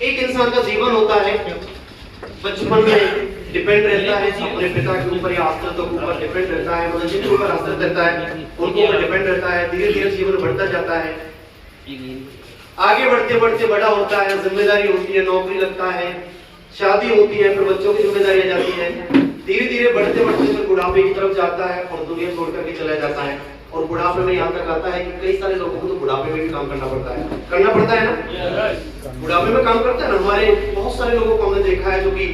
एक इंसान का जीवन होता है, बचपन में डिपेंड रहता है अपने पिता के ऊपर या आश्रितों के ऊपर डिपेंड रहता है, मतलब जिनके ऊपर आश्रित रहता है उनके ऊपर डिपेंड रहता है। धीरे धीरे जीवन बढ़ता जाता है, आगे बढ़ते बढ़ते बड़ा होता है, जिम्मेदारी होती है, नौकरी लगता है, शादी होती है, फिर बच्चों की जिम्मेदारी आ जाती है। धीरे धीरे बढ़ते बढ़ते फिर बुढ़ापे की तरफ जाता है और दुनिया छोड़ करके चला जाता है। और बुढ़ापे में यहाँ तक आता है कि कई सारे लोगों को तो बुढ़ापे में भी काम करना पड़ता है ना, बुढ़ापे में काम करता है ना। हमारे बहुत सारे लोगों को हमने देखा है जो कि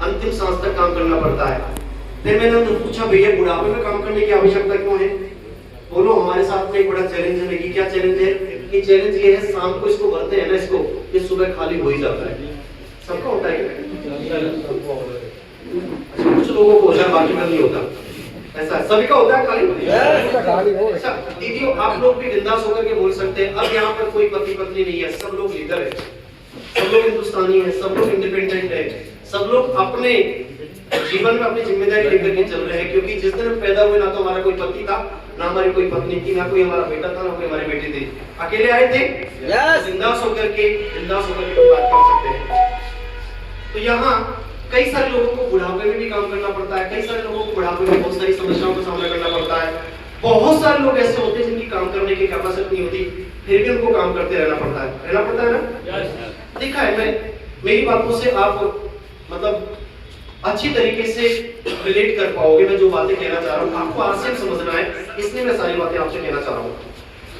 अंतिम सांस तक काम करना पड़ता है। फिर मैंने उनसे पूछा, भैया बुढ़ापे में काम करने की आवश्यकता क्यों है? बोलो, हमारे साथ में एक बड़ा चैलेंज है। कि क्या चैलेंज है? कि चैलेंज ये है, शाम को इसको भरते हैं ना, इसको ये सुबह खाली हो ही जाता है। सबका होता है कुछ लोगों को होता है, बाकी का नहीं होता। ऐसा है, सभी का होता है खाली। अच्छा दीदी, आप लोग भी बिंदास होकर के बोल सकते हैं, अब यहाँ पर कोई पति पत्नी नहीं है, सब लोग लीडर है, सब लोग हिंदुस्तानी है, सब लोग इंडिपेंडेंट है, सब लोग अपने जीवन में अपनी जिम्मेदारी लेकर के चल रहे हैं। क्योंकि जिस दिन हम पैदा हुए ना तो हमारा कोई पति था, ना हमारी कोई पत्नी थी, ना कोई हमारा बेटा था, ना कोई हमारी बेटी थी, अकेले आए थे। बिंदास होकर के बात कर सकते हैं। तो यहाँ कई सारे लोगों को बुढ़ापे में भी काम करना पड़ता है, कई सारे लोगों को बुढ़ापे में बहुत सारी समस्याओं का सामना करना पड़ता है। बहुत सारे लोग ऐसे होते हैं जिनकी काम करने की कैपेसिटी नहीं होती, फिर भी उनको काम करते रहना पड़ता है ना। देखा है, मैं मेरी बातों से आप मतलब अच्छी तरीके से रिलेट कर पाओगे। मैं जो बातें कहना चाह रहा हूँ आपको आरसीएम समझना है, इसलिए मैं सारी बातें आपसे कहना चाह रहा हूँ।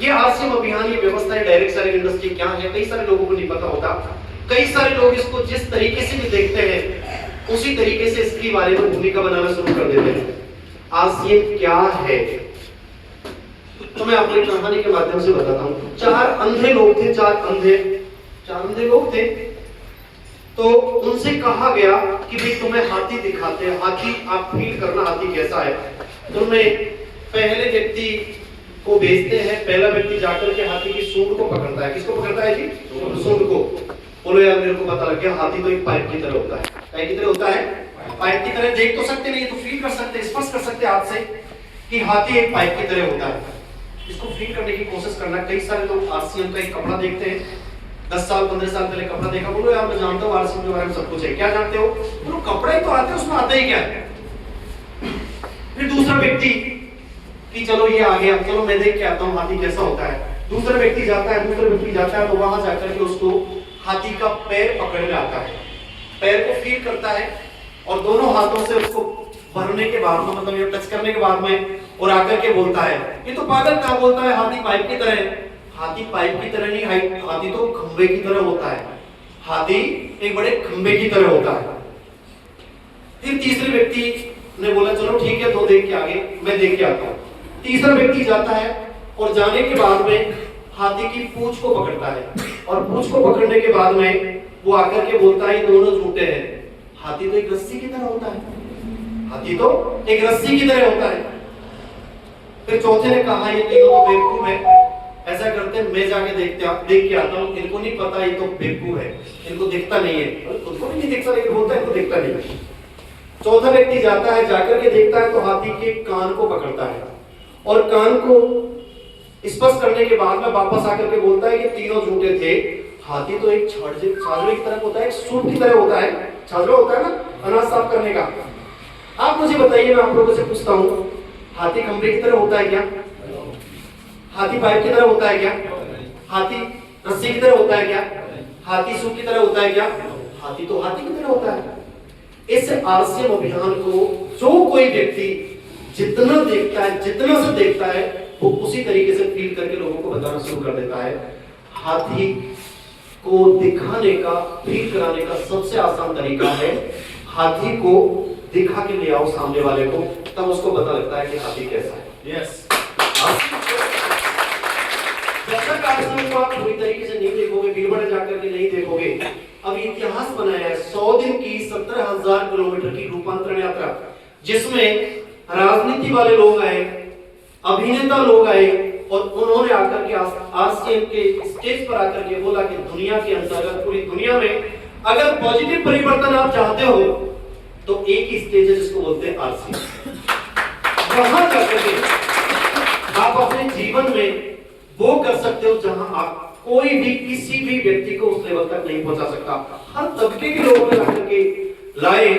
ये आरसीएम अभियान, ये व्यवस्था है, डायरेक्ट सेलिंग इंडस्ट्री क्या है, कई सारे लोगों को नहीं पता होता। कई सारे लोग इसको जिस तरीके से भी देखते हैं उसी तरीके से इसके बारे में भूमिका बनाना शुरू कर देते हैं। आरसीएम क्या है तो मैं आपको एक कहानी के माध्यम से बताता हूँ। चार अंधे लोग थे, चार अंधे लोग थे। तो उनसे कहा गया कि भाई तुम्हें हाथी दिखाते हैं, हाथी आप फील करना हाथी कैसा है। तुम्हें पहले व्यक्ति को भेजते हैं, पहला व्यक्ति जाकर के हाथी की सूंड को पकड़ता है। किसको पकड़ता है जी? सूंड को। बोलो यार, मेरे को पता लग गया, हाथी तो एक पाइप की तरह होता है। पाइप की तरह होता है, पाइप की तरह देख तो सकते नहीं, तो फील कर सकते, स्पर्श कर सकते हाथ से कि हाथी एक पाइप की तरह होता है। इसको फील करने की कोशिश करना। कई सारे लोग आरसीएम का एक कपड़ा देखते हैं, 10 साल 15 साल पहले कपड़ा देखा, बोलो यार मैं जानता हूँ आरसीएम के बारे में सब कुछ है। क्या जानते हो? बोलो कपड़ा ही तो आता है, उसमें आता ही क्या है। फिर दूसरा व्यक्ति कि चलो ये आ गया, चलो मैं देख के आता हूँ हाथी कैसा होता है। दूसरा व्यक्ति जाता है, तो वहां जाकर के उसको हाथी का पैर पकड़ने आता है, पैर को फील करता है और दोनों हाथों से उसको भरने के बाद में, मतलब ये टच करने के बाद में, और आकर के बोलता है, ये तो पागल क्या बोलता है, हाथी पाइप की तरह है। हाथी पाइप की तरह नहीं, हाथी तो खंबे की तरह होता है। हाथी एक बड़े खंबे की तरह होता है। फिर तीसरे व्यक्ति ने बोला चलो ठीक है, तो देख के आगे मैं देख के आता हूँ। तीसरा व्यक्ति जाता है और जाने के बाद में हाथी की पूंछ को पकड़ता है, और पूंछ को पकड़ने के बाद में वो आकर के बोलता है ये दोनों झूठे हैं। हाथी तो एक रस्सी की तरह होता है, हाथी तो एक रस्सी की तरह होता है। फिर चौथे ने कहा ये तीनों तो बेवकूफ है, ऐसा करते हैं मैं जाके देख के आता हूँ, इनको नहीं पता ये तो बेवकूफ है, इनको दिखता नहीं है, उसको भी नहीं दिखता लेकिन बोलता है इनको दिखता नहीं है। चौथा व्यक्ति जाता है, जाकर के देखता है तो हाथी के कान को पकड़ता है, और कान को स्पर्श करने के बाद में वापस आकर के बोलता है कि तीनों झूठे थे। हाथी तो एक छाजरे की तरह होता है, एक सूट की तरह होता है। छाजरा होता है ना अनाज साफ करने का। आप मुझे बताइए, मैं आप लोगों से पूछता हूँ, हाथी खंबे की तरह होता है क्या? हाथी पाइप की तरह होता है क्या? हाथी रस्सी की तरह होता है क्या? हाथी सूट की तरह होता है क्या? हाथी तो हाथी की तरह होता है। इस आरसीएम अभियान को जो कोई व्यक्ति जितना देखता है, जितना से देखता है, वो उसी तरीके से फील करके लोगों को बताना शुरू कर देता है। हाथी को दिखाने का, फील कराने का सबसे आसान तरीका है हाथी को दिखा के ले आओ सामने वाले को, तब उसको पता लगता है कि हाथी कैसा है। यस। जब तक आरसीएम को आप पूरी तरीके से नहीं देखोगे, भीड़ जाकर के नहीं देखोगे, अब इतिहास बनाया है 100 दिन की 17,000 किलोमीटर की रूपांतरण यात्रा, जिसमें राजनीति वाले लोग आए, अभिनेता लोग आए, और उन्होंने आकर के आरसीएम के स्टेज पर आकर के बोला कि दुनिया के अंतर्गत पूरी दुनिया में अगर पॉजिटिव परिवर्तन आप चाहते हो तो एक ही स्टेज है जिसको बोलते हैं आरसीएम। वहां जाकर के आप अपने जीवन में वो कर सकते हो जहां आप कोई भी किसी भी व्यक्ति को उस लेवल तक नहीं पहुंचा सकता। हर तबके के लोगों ने लाकर के लाए,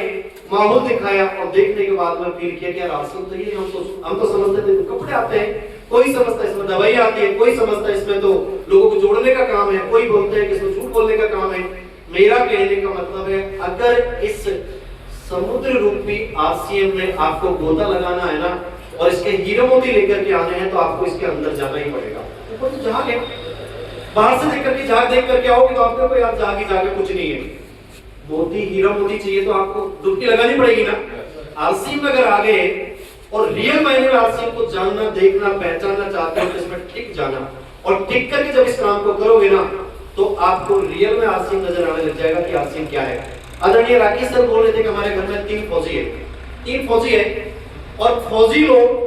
माहौल दिखाया और देखने के बाद में फील किया कि यार आसिम तो ये हम तो समझते थे कपड़े आते हैं, कोई समझता इसमें दवाई आती है, कोई समझता इसमें तो लोगों को जोड़ने का काम है, कोई बोलते हैं कि इसमें झूठ बोलने का काम है। मेरा कहने का मतलब है अगर इस समुद्र रूपी आरसीएम में आपको गोता लगाना है ना और इसके हीरे मोती लेकर के आने हैं तो आपको इसके अंदर जाना ही पड़ेगा। तो जहां है बाहर से देख करके झाग देख करके आओगे तो आपको कोई आप जागे कुछ नहीं है। मोती हीरा मोती चाहिए तो आपको डुबकी लगानी पड़ेगी ना। आरसीएम में अगर आ गए और रियल मायने में आरसीएम को जानना, देखना, पहचानना चाहते हो तो इसमें टिक जाना और टिक करके जब इस काम को करोगे ना तो आपको रियल में आरसीएम नजर आने लग जाएगा कि आरसीएम क्या है। आदरणीय राकेश सर बोल रहे थे कि हमारे घर में 3 फौजी है और फौजी लोग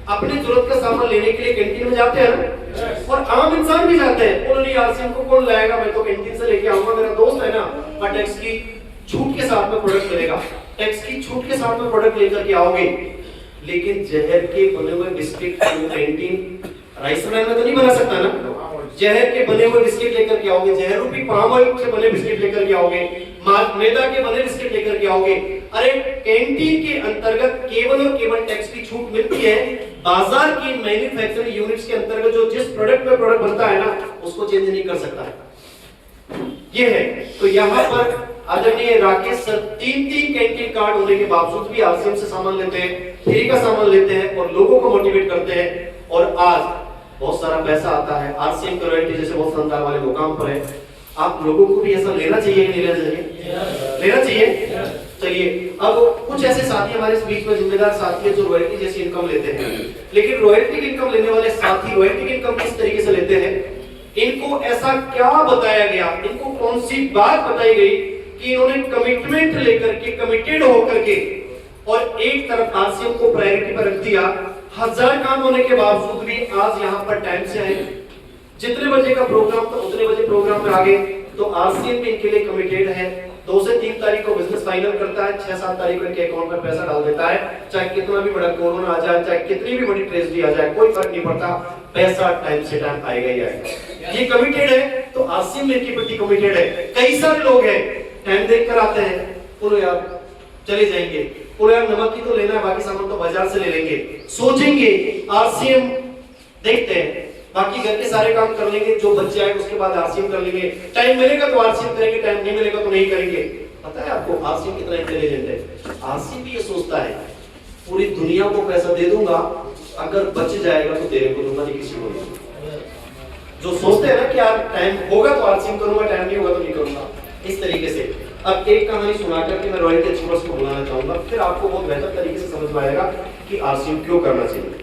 अपनी जरूरत का सामान लेने के लिए कैंटीन में जाते हैं और आम इंसान भी जाते हैं। बोले आरसीएम को कौन लाएगा, मैं तो कैंटीन से लेके आऊंगा, मेरा दोस्त है ना, और टैक्स की छूट के साथ में प्रोडक्ट मिलेगा, टैक्स की छूट के साथ में प्रोडक्ट लेकर के आओगे। लेकिन जहर के बने हुए बिस्किट कैंटीन राइस ब्रांड में तो नहीं बना सकता ना। जहर के बने हुए बिस्किट लेकर के आओगे, जहर रूपी पाम ऑयल से बने बिस्किट लेकर के आओगे, मैदा के बने बिस्किट लेकर के आओगे। अरे कैंटीन के अंतर्गत केवल और केवल टैक्स की छूट मिलती है, बाजार की मैन्युफैक्चरिंग यूनिट्स के अंतर्गत जो जिस प्रोडक्ट में प्रोडक्ट बनता है ना उसको चेंज नहीं कर सकता है। ये है तो यहाँ पर आदरणीय राकेश सर 3 कैंटीन कार्ड होने के बावजूद भी आरसीएम से सामान लेते हैं, फ्री का सामान लेते हैं और लोगों को मोटिवेट करते हैं और आज बहुत सारा पैसा आता है। आरसीएम के रॉयल्टी जैसे बहुत संतान वाले मुकाम पर है। आप लोगों को भी ऐसा लेना चाहिए कि नहीं लेना चाहिए? लेना चाहिए। चलिए अब कुछ ऐसे साथी हमारे इस बीच में जिम्मेदार साथी है जो रॉयल्टी जैसी इनकम लेते हैं, लेकिन रॉयल्टी की इनकम लेने वाले साथी रॉयल्टी की इनकम किस तरीके से लेते हैं? इनको ऐसा क्या बताया गया, इनको कौन सी बात बताई गई कि इन्होंने कमिटमेंट लेकर के, कमिटेड होकर के और एक तरफ आरसीएम को प्रायोरिटी पर रख दिया। 1000 काम होने के बावजूद भी आज यहाँ पर टाइम से आए, जितने बजे का प्रोग्राम था उतने बजे प्रोग्राम में आ गए। तो आरसीएम इनके लिए कमिटेड है। 2 से 3 तारीख को बिजनेस फाइनल करता है, 6-7 तारीख को इनके अकाउंट में पैसा डाल देता है। चाहे कितना भी बड़ा कोरोना आ जाए, चाहे कितनी भी बड़ी ट्रेजेडी आ जाए, कोई फर्क नहीं पड़ता, पैसा टाइम से टाइम आएगा ही आएगा। ये कमिटेड है तो आरसीएम इनके प्रति कमिटेड है। कई सारे लोग हैं टाइम देख कर आते हैं, बोलो यार चले जाएंगे, बोलो यार नमक की तो लेना है, बाकी सामान तो बाजार से ले लेंगे, सोचेंगे आरसीएम देखते हैं, बाकी घर के सारे काम कर लेंगे, जो बच जाए उसके बाद आरसीएम कर लेंगे, टाइम मिलेगा तो आरसीएम करेंगे, टाइम नहीं मिलेगा तो नहीं करेंगे। पता है आपको आरसीएम कितना इंटेलिजेंट है? आरसीएम भी ये सोचता है पूरी दुनिया को पैसा दे दूंगा, अगर बच जाएगा तो तेरे को दूंगा, नहीं किसी को नहीं। जो सोचते हैं ना कि यार टाइम होगा तो आरसीएम करूंगा, टाइम नहीं होगा तो नहीं करूंगा, इस तरीके से। अब एक कहानी सुना करके मैं रॉयल्टी एक्सपर्ट्स को बुलाना चाहूंगा, फिर आपको बहुत बेहतर तरीके से समझ में आएगा कि आरसीएम क्यों करना चाहिए।